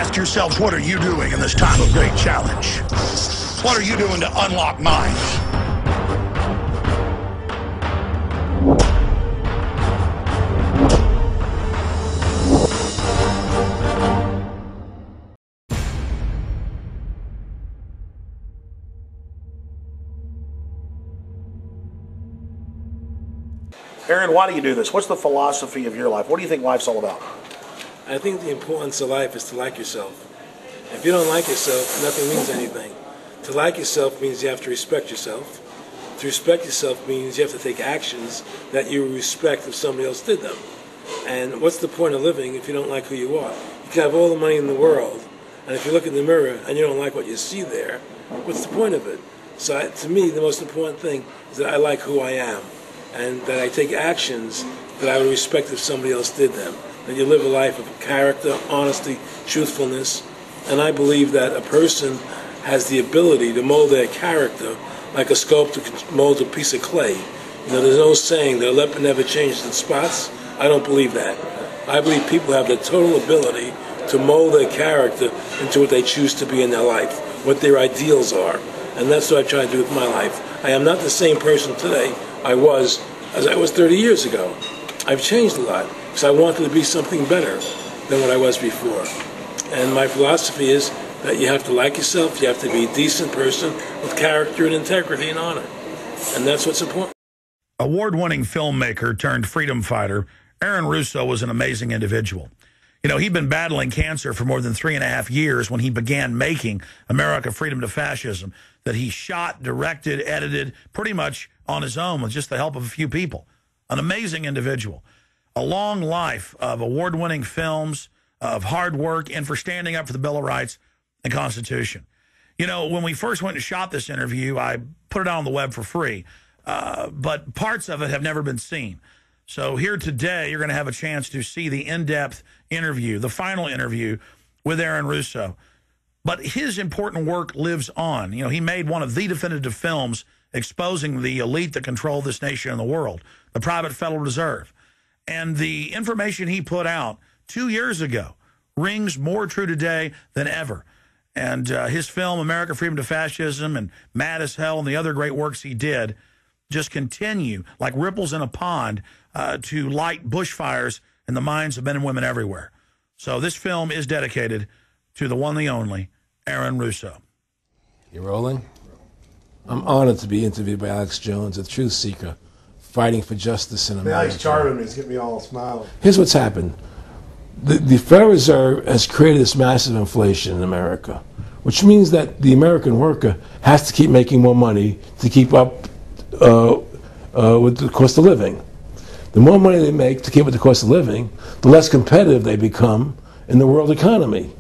ask yourselves, what are you doing in this time of great challenge? What are you doing to unlock minds? Aaron, why do you do this? What's the philosophy of your life? What do you think life's all about? I think the importance of life is to like yourself. If you don't like yourself, nothing means anything. To like yourself means you have to respect yourself. To respect yourself means you have to take actions that you respect if somebody else did them. And what's the point of living if you don't like who you are? You can have all the money in the world, and if you look in the mirror and you don't like what you see there, what's the point of it? So to me, the most important thing is that I like who I am, and that I take actions that I would respect if somebody else did them. That you live a life of character, honesty, truthfulness, and I believe that a person has the ability to mold their character like a sculptor can mold a piece of clay. You know, there's no saying that a leopard never changes its spots. I don't believe that. I believe people have the total ability to mold their character into what they choose to be in their life, what their ideals are, and that's what I try to do with my life. I am not the same person today as I was 30 years ago. I've changed a lot because I wanted to be something better than what I was before. And my philosophy is that you have to like yourself, you have to be a decent person with character and integrity and honor. And that's what's important. Award-winning filmmaker turned freedom fighter, Aaron Russo was an amazing individual. You know, he'd been battling cancer for more than 3.5 years when he began making America Freedom to Fascism, that he shot, directed, edited pretty much on his own with just the help of a few people. An amazing individual. A long life of award-winning films, of hard work, and for standing up for the Bill of Rights and Constitution. You know, when we first went and shot this interview, I put it out on the web for free, but parts of it have never been seen. So here today, you're going to have a chance to see the in-depth interview, the final interview with Aaron Russo. But his important work lives on. You know, he made one of the definitive films exposing the elite that control this nation and the world, the private Federal Reserve. And the information he put out 2 years ago rings more true today than ever. And his film, America Freedom to Fascism, and Mad as Hell, and the other great works he did just continue like ripples in a pond to light bushfires in the minds of men and women everywhere. So this film is dedicated to the one, the only, Aaron Russo. You rolling? I'm honored to be interviewed by Alex Jones, a truth seeker, fighting for justice in America. Now he's charming me. He's getting me all smiling. Here's what's happened. The Federal Reserve has created this massive inflation in America, which means that the American worker has to keep making more money to keep up with the cost of living. The more money they make to keep up with the cost of living, the less competitive they become in the world economy.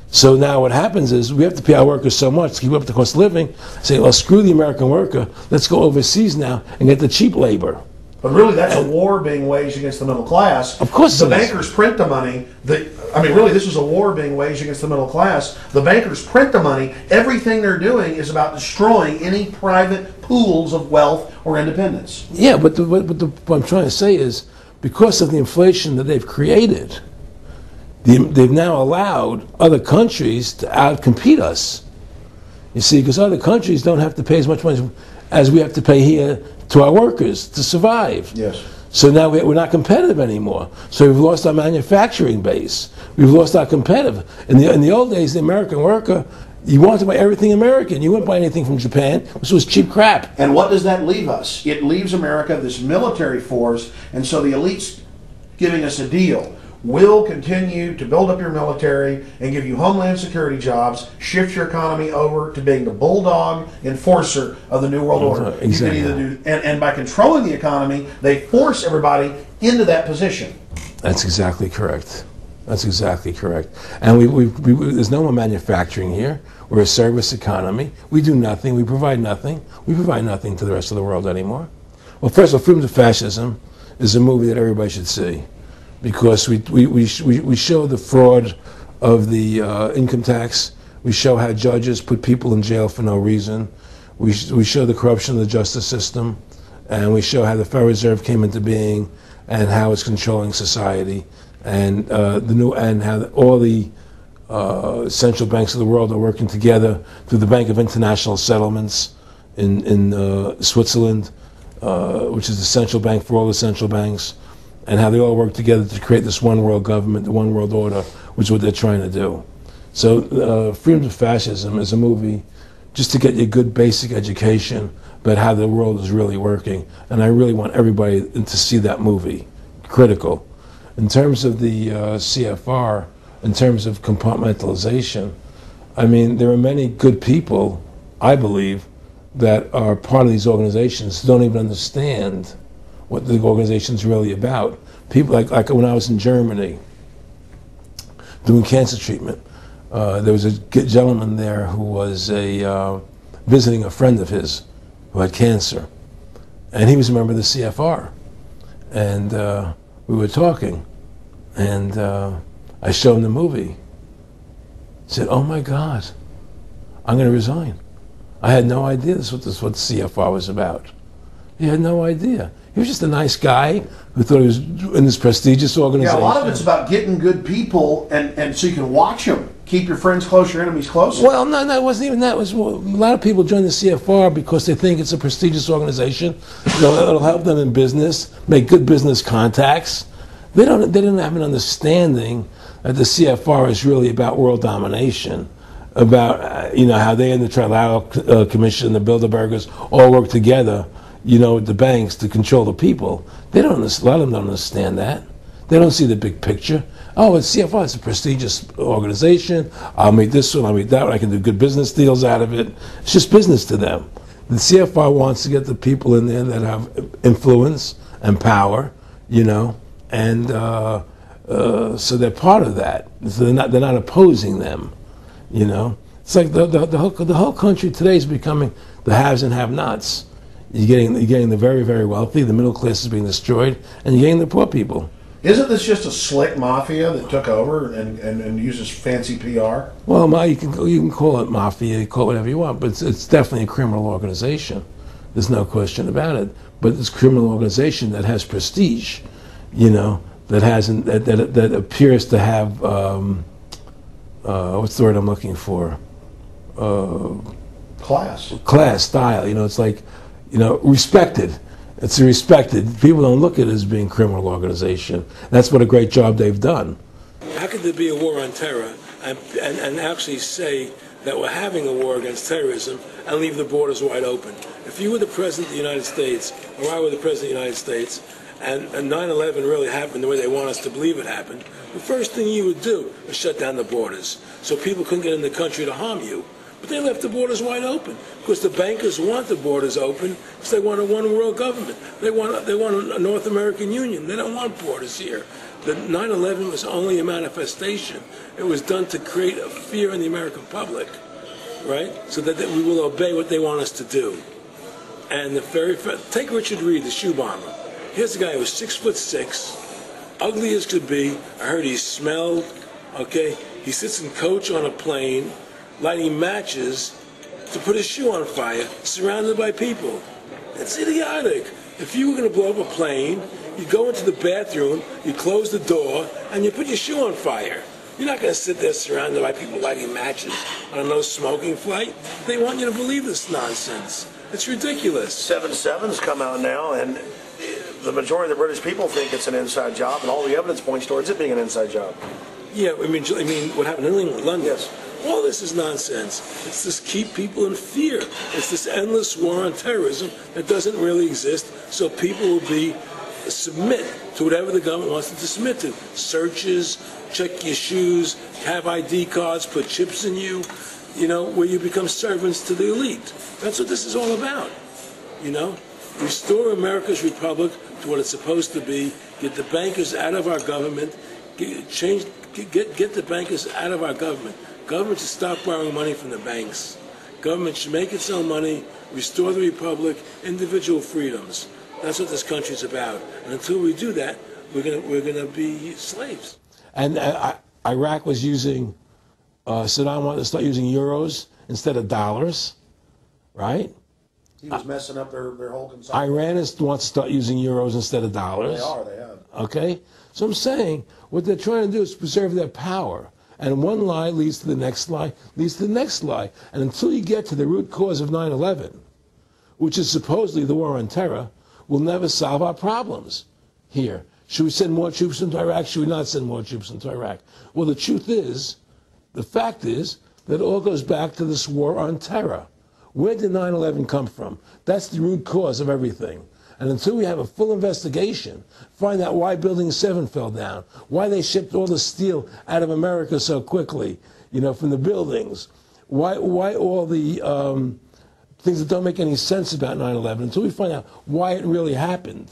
So now what happens is we have to pay our workers so much to keep up with the cost of living, say, well, screw the American worker, let's go overseas now and get the cheap labor. But really, that's a war being waged against the middle class. Of course the bankers print the money. Really, this is a war being waged against the middle class. The bankers print the money. Everything they're doing is about destroying any private pools of wealth or independence. Yeah, but what I'm trying to say is, because of the inflation that they've created, they've now allowed other countries to outcompete us. You see, because other countries don't have to pay as much money as we have to pay here to our workers to survive. Yes. So now we're not competitive anymore. So we've lost our manufacturing base. We've lost our competitive. In the old days, the American worker, you wanted to buy everything American. You wouldn't buy anything from Japan, which was cheap crap. And what does that leave us? It leaves America this military force, and so the elite's giving us a deal. We'll continue to build up your military and give you homeland security jobs, shift your economy over to being the bulldog enforcer of the New World Order. Exactly. You can either do, and by controlling the economy, they force everybody into that position. That's exactly correct. That's exactly correct. And there's no more manufacturing here. We're a service economy. We do nothing. We provide nothing. We provide nothing to the rest of the world anymore. Well, first of all, Freedom to Fascism is a movie that everybody should see, because we show the fraud of the income tax. We show how judges put people in jail for no reason. We show the corruption of the justice system, and we show how the Federal Reserve came into being and how it's controlling society, and how all the central banks of the world are working together through the Bank of International Settlements in Switzerland, which is the central bank for all the central banks, and how they all work together to create this one world government, the one world order, which is what they're trying to do. So Freedom of Fascism is a movie just to get you a good basic education about how the world is really working. And I really want everybody to see that movie. Critical. In terms of the CFR, in terms of compartmentalization, I mean, there are many good people, I believe, that are part of these organizations who don't even understand what the organization's really about. People like when I was in Germany doing cancer treatment, there was a gentleman there who was visiting a friend of his who had cancer, and he was a member of the CFR, and we were talking, and I showed him the movie. He said, "Oh my God, I'm going to resign. I had no idea this was what the CFR was about." He had no idea. He was just a nice guy who thought he was in this prestigious organization. Yeah, a lot of it's about getting good people, and so you can watch them. Keep your friends close, your enemies close. Well, no, it wasn't even that. It was, a lot of people join the CFR because they think it's a prestigious organization. It'll help them in business, make good business contacts. They didn't have an understanding that the CFR is really about world domination, about how they and the Trilateral Commission, the Bilderbergers all work together, with the banks to control the people. A lot of them don't understand that. They don't see the big picture. Oh, it's CFR, it's a prestigious organization. I'll meet this one, I'll meet that one. I can do good business deals out of it. It's just business to them. The CFR wants to get the people in there that have influence and power, and so they're part of that. So they're not opposing them, It's like the whole country today is becoming the haves and have-nots. You're getting the very, very wealthy, the middle class is being destroyed, and you're getting the poor people. Isn't this just a slick mafia that took over and uses fancy PR? Well, you can call it mafia, you call it whatever you want, but it's definitely a criminal organization. There's no question about it. But it's a criminal organization that has prestige, that appears to have what's the word I'm looking for? Class style. It's like, respected. It's respected. People don't look at it as being a criminal organization. That's what a great job they've done. How could there be a war on terror and actually say that we're having a war against terrorism and leave the borders wide open? If you were the President of the United States, or I were the President of the United States, and 9/11 really happened the way they want us to believe it happened, the first thing you would do is shut down the borders so people couldn't get in the country to harm you. But they left the borders wide open because the bankers want the borders open because they want a one-world government. They want a North American Union. They don't want borders here. The 9/11 was only a manifestation. It was done to create a fear in the American public, right? So that we will obey what they want us to do. And take Richard Reed, the shoe bomber. Here's a guy who was 6'6", ugly as could be. I heard he smelled. Okay, he sits in coach on a plane, lighting matches to put his shoe on fire, surrounded by people. It's idiotic. If you were going to blow up a plane, you go into the bathroom, you close the door, and you put your shoe on fire. You're not going to sit there surrounded by people lighting matches on a no-smoking flight. They want you to believe this nonsense. It's ridiculous. 7/7's come out now, and the majority of the British people think it's an inside job, and all the evidence points towards it being an inside job. Yeah, I mean what happened in England, London? Yes. All this is nonsense. It's just keep people in fear. It's this endless war on terrorism that doesn't really exist, so people will submit to whatever the government wants them to submit to. Searches, check your shoes, have ID cards, put chips in you, where you become servants to the elite. That's what this is all about, Restore America's republic to what it's supposed to be, get the bankers out of our government, get the bankers out of our government. Government should stop borrowing money from the banks. Government should make its own money, restore the republic, individual freedoms. That's what this country's about. And until we do that, we're gonna be slaves. And Iraq was using, Saddam wanted to start using euros instead of dollars, right? He was messing up their whole consumption. Iran wants to start using euros instead of dollars. They have. Okay? So I'm saying what they're trying to do is preserve their power. And one lie leads to the next lie, leads to the next lie. And until you get to the root cause of 9/11, which is supposedly the war on terror, we'll never solve our problems here. Should we send more troops into Iraq? Should we not send more troops into Iraq? Well, the truth is, the fact is, that it all goes back to this war on terror. Where did 9/11 come from? That's the root cause of everything. And until we have a full investigation, find out why Building 7 fell down, why they shipped all the steel out of America so quickly, from the buildings, why all the things that don't make any sense about 9/11, until we find out why it really happened,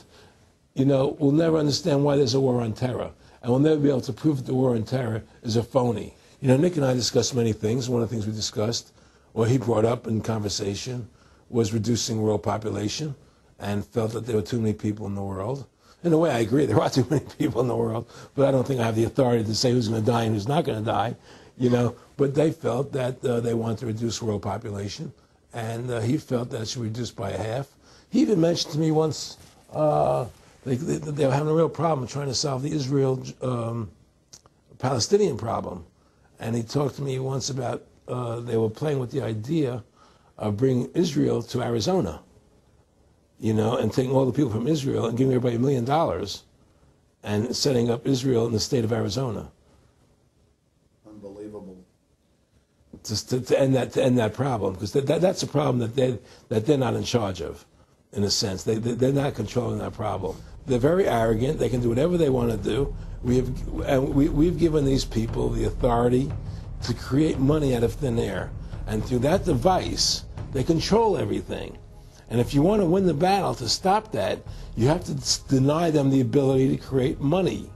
we'll never understand why there's a war on terror. And we'll never be able to prove that the war on terror is a phony. Nick and I discussed many things. One of the things we discussed, or he brought up in conversation, was reducing world population, and felt that there were too many people in the world. In a way, I agree. There are too many people in the world, but I don't think I have the authority to say who's going to die and who's not going to die, But they felt that they wanted to reduce world population, and he felt that it should be reduced by half. He even mentioned to me once they were having a real problem trying to solve the Israel-Palestinian problem. And he talked to me once about they were playing with the idea of bringing Israel to Arizona, and taking all the people from Israel and giving everybody $1 million and setting up Israel in the state of Arizona. Unbelievable. To end that problem, because that's a problem that they're not in charge of, in a sense. They're not controlling that problem. They're very arrogant. They can do whatever they want to do. We've given these people the authority to create money out of thin air, and through that device, they control everything. And if you want to win the battle to stop that, you have to deny them the ability to create money.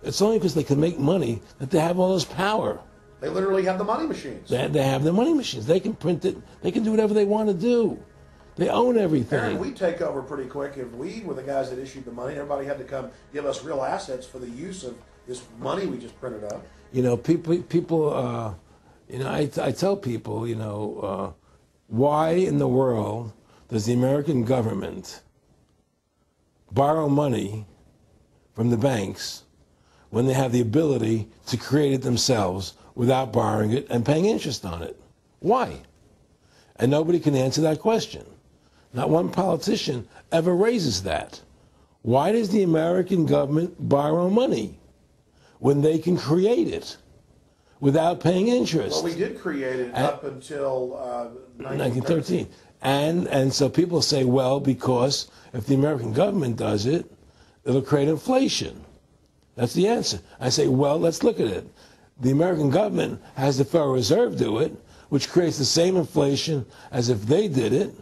It's only because they can make money that they have all this power. They literally have the money machines. They have the money machines. They can print it. They can do whatever they want to do. They own everything. Aaron, we take over pretty quick. If we were the guys that issued the money, everybody had to come give us real assets for the use of this money we just printed up. People. I tell people, why in the world does the American government borrow money from the banks when they have the ability to create it themselves without borrowing it and paying interest on it? Why? And nobody can answer that question. Not one politician ever raises that. Why does the American government borrow money when they can create it without paying interest? Well, we did create it up until 1913. And so people say, well, because if the American government does it, it'll create inflation. That's the answer. I say, well, let's look at it. The American government has the Federal Reserve do it, which creates the same inflation as if they did it.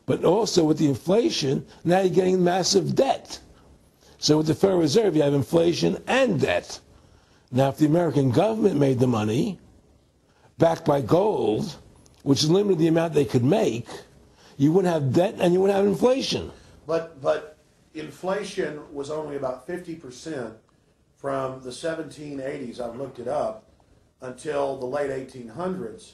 But also with the inflation, now you're getting massive debt. So with the Federal Reserve, you have inflation and debt. Now, if the American government made the money, backed by gold, which limited the amount they could make, you wouldn't have debt and you wouldn't have inflation. But inflation was only about 50% from the 1780s, I've looked it up, until the late 1800s.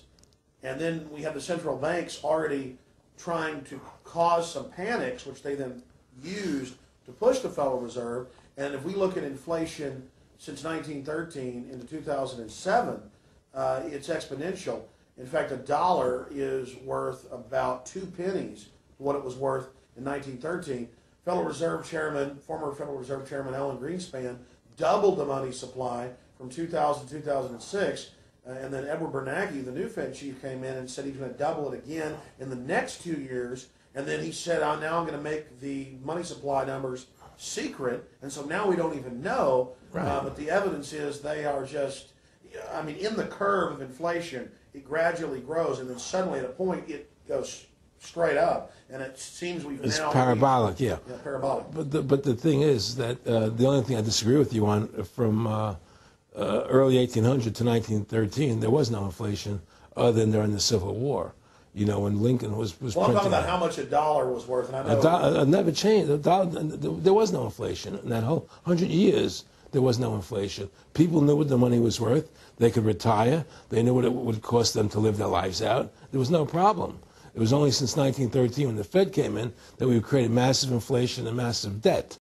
And then we have the central banks already trying to cause some panics, which they then used to push the Federal Reserve. And if we look at inflation since 1913 into 2007, it's exponential. In fact, a dollar is worth about 2 pennies what it was worth in 1913. Federal Reserve Chairman, former Federal Reserve Chairman Alan Greenspan, doubled the money supply from 2000 to 2006. And then Edward Bernanke, the new Fed chief, came in and said he's going to double it again in the next 2 years. And then he said, now I'm going to make the money supply numbers secret. And so now we don't even know. Right. But the evidence is they are just, in the curve of inflation, it gradually grows. And then suddenly at a point, it goes straight up. And it seems it's parabolic, yeah. Parabolic. But the thing is that the only thing I disagree with you on from early 1800 to 1913, there was no inflation other than during the Civil War. When Lincoln was well, I'm talking about how much a dollar was worth. And I know never changed. There was no inflation. In that whole 100 years, there was no inflation. People knew what the money was worth. They could retire. They knew what it would cost them to live their lives out. There was no problem. It was only since 1913 when the Fed came in that we created massive inflation and massive debt.